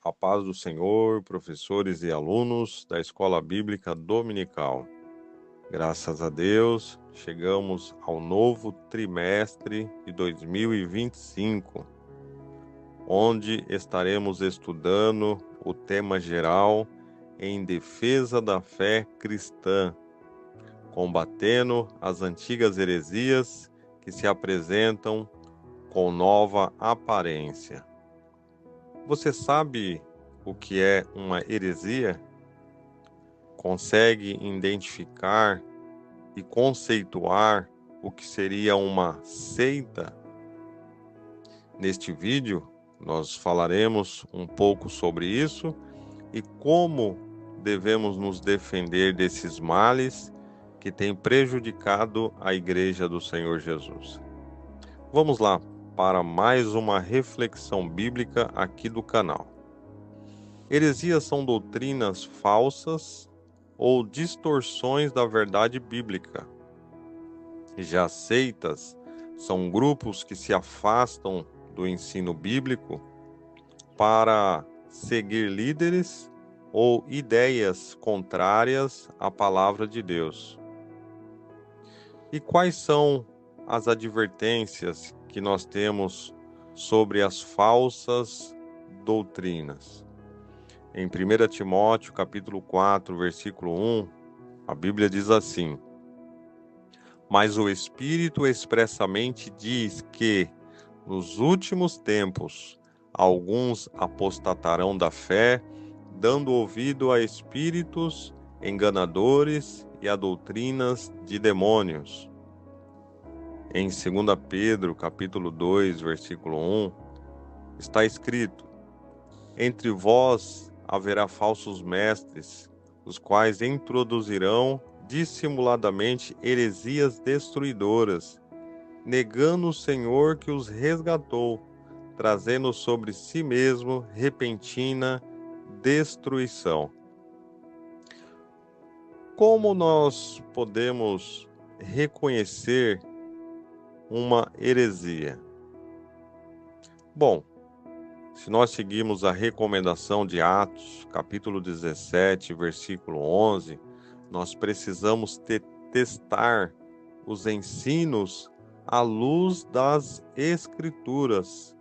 A paz do Senhor, professores e alunos da Escola Bíblica Dominical. Graças a Deus, chegamos ao novo trimestre de 2025, onde estaremos estudando o tema geral em defesa da fé cristã, combatendo as antigas heresias que se apresentam com nova aparência. Você sabe o que é uma heresia? Consegue identificar e conceituar o que seria uma seita? Neste vídeo, nós falaremos um pouco sobre isso e como devemos nos defender desses males que têm prejudicado a Igreja do Senhor Jesus. Vamos lá para mais uma reflexão bíblica aqui do canal. Heresias são doutrinas falsas ou distorções da verdade bíblica. Já seitas são grupos que se afastam do ensino bíblico para seguir líderes ou ideias contrárias à palavra de Deus. E quais são as advertências que nós temos sobre as falsas doutrinas? Em 1 Timóteo, capítulo 4, versículo 1, a Bíblia diz assim: Mas o Espírito expressamente diz que, nos últimos tempos, alguns apostatarão da fé, dando ouvido a espíritos enganadores e a doutrinas de demônios. Em 2 Pedro, capítulo 2, versículo 1, está escrito: Entre vós haverá falsos mestres, os quais introduzirão dissimuladamente heresias destruidoras, negando o Senhor que os resgatou, trazendo sobre si mesmo repentina destruição. Como nós podemos reconhecer uma heresia? Bom, se nós seguirmos a recomendação de Atos, capítulo 17, versículo 11, nós precisamos testar os ensinos à luz das Escrituras,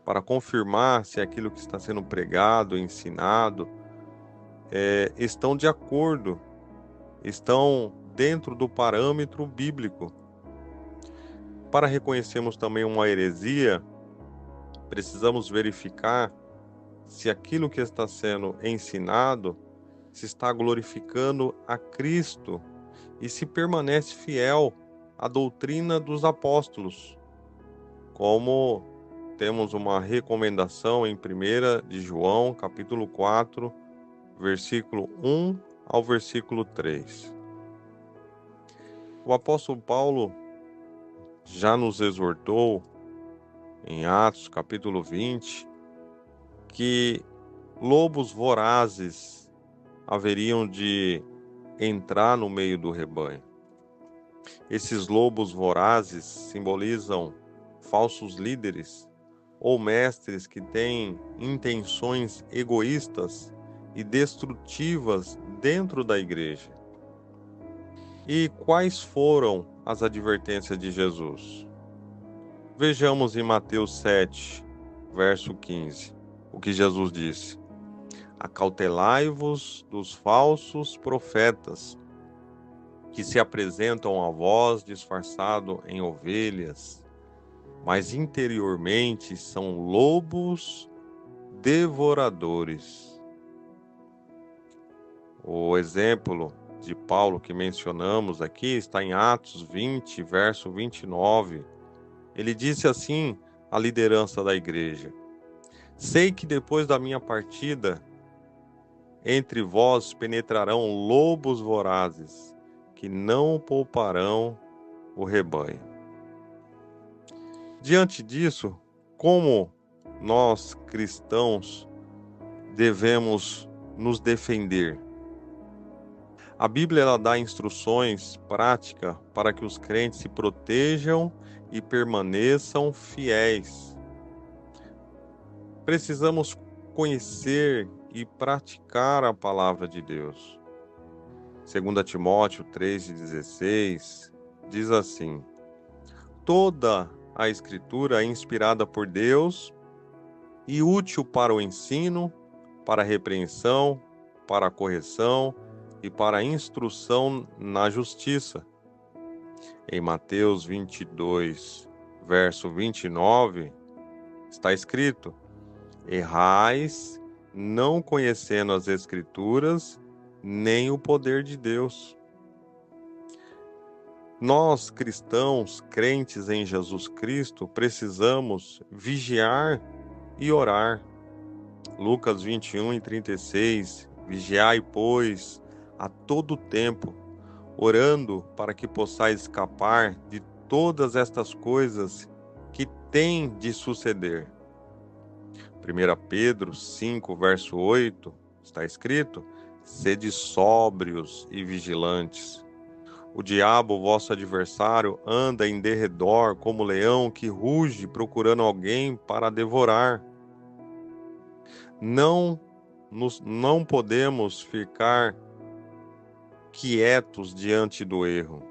para confirmar se aquilo que está sendo pregado, ensinado, estão de acordo, estão dentro do parâmetro bíblico. Para reconhecermos também uma heresia, precisamos verificar se aquilo que está sendo ensinado se está glorificando a Cristo e se permanece fiel à doutrina dos apóstolos, como temos uma recomendação em 1 de João, capítulo 4, versículo 1 ao versículo 3. O apóstolo Paulo já nos exortou em Atos, capítulo 20, que lobos vorazes haveriam de entrar no meio do rebanho. Esses lobos vorazes simbolizam falsos líderes ou mestres que têm intenções egoístas e destrutivas dentro da igreja. E quais foram as advertências de Jesus? Vejamos em Mateus 7, verso 15, o que Jesus disse: Acautelai-vos dos falsos profetas, que se apresentam a vós disfarçado em ovelhas, mas interiormente são lobos devoradores. O exemplo de Paulo que mencionamos aqui está em Atos 20, verso 29. Ele disse assim à liderança da igreja: Sei que depois da minha partida, entre vós penetrarão lobos vorazes, que não pouparão o rebanho. Diante disso, como nós cristãos devemos nos defender? A Bíblia ela dá instruções práticas para que os crentes se protejam e permaneçam fiéis. Precisamos conhecer e praticar a palavra de Deus. 2 Timóteo 3,16 diz assim: toda a Escritura é inspirada por Deus e útil para o ensino, para a repreensão, para a correção e para a instrução na justiça. Em Mateus 22, verso 29, está escrito: errais, não conhecendo as Escrituras, nem o poder de Deus. Nós, cristãos, crentes em Jesus Cristo, precisamos vigiar e orar. Lucas 21:36, vigiai, pois, a todo tempo, orando para que possais escapar de todas estas coisas que têm de suceder. 1 Pedro 5, verso 8, está escrito: sede sóbrios e vigilantes. O diabo, vosso adversário, anda em derredor como leão que ruge procurando alguém para devorar. Não podemos ficar quietos diante do erro.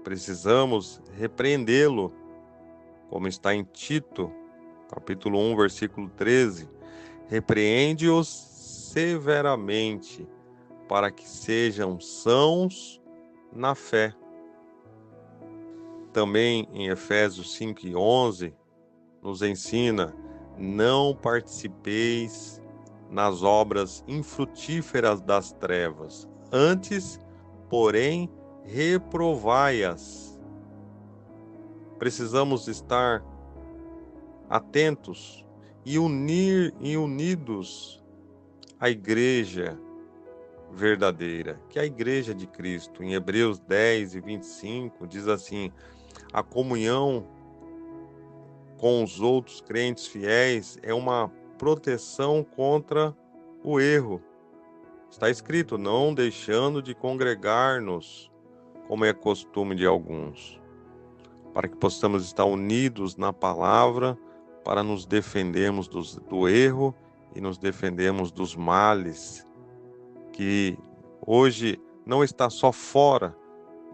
Precisamos repreendê-lo, como está em Tito, capítulo 1, versículo 13. Repreende-os severamente, para que sejam sãos na fé. Também em Efésios 5:11 nos ensina: não participeis nas obras infrutíferas das trevas, antes, porém, reprovai-as. Precisamos estar atentos e unidos à igreja verdadeira, que é a igreja de Cristo. Em Hebreus 10:25 diz assim: a comunhão com os outros crentes fiéis é uma proteção contra o erro. Está escrito: não deixando de congregar-nos, como é costume de alguns, para que possamos estar unidos na palavra, para nos defendermos do erro e nos defendermos dos males, que hoje não está só fora,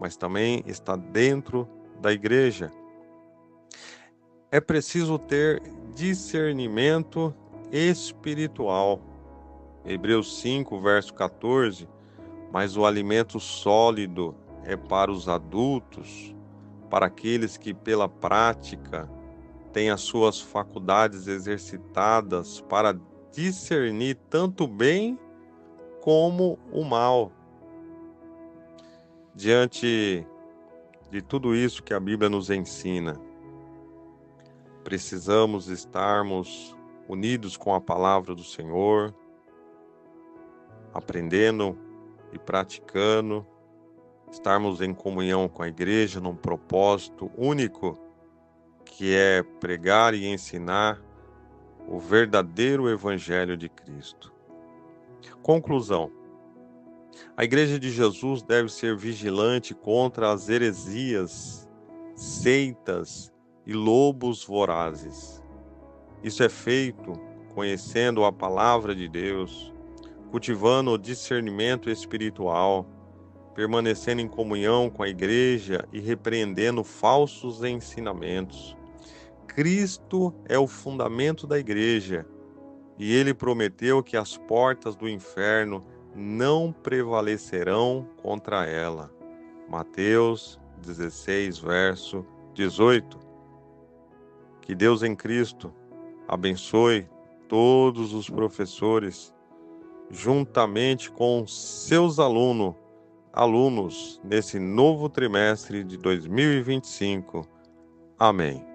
mas também está dentro da igreja. É preciso ter discernimento espiritual. Hebreus 5, verso 14, mas o alimento sólido é para os adultos, para aqueles que pela prática têm as suas faculdades exercitadas para discernir tanto o bem como o mal. Diante de tudo isso que a Bíblia nos ensina, precisamos estarmos unidos com a palavra do Senhor, aprendendo e praticando, estarmos em comunhão com a igreja num propósito único, que é pregar e ensinar o verdadeiro Evangelho de Cristo. Conclusão: a Igreja de Jesus deve ser vigilante contra as heresias, seitas e lobos vorazes. Isso é feito conhecendo a palavra de Deus, cultivando o discernimento espiritual, permanecendo em comunhão com a igreja e repreendendo falsos ensinamentos. Cristo é o fundamento da igreja e ele prometeu que as portas do inferno não prevalecerão contra ela. Mateus 16, verso 18. Que Deus em Cristo abençoe todos os professores, juntamente com seus alunos, nesse novo trimestre de 2025. Amém.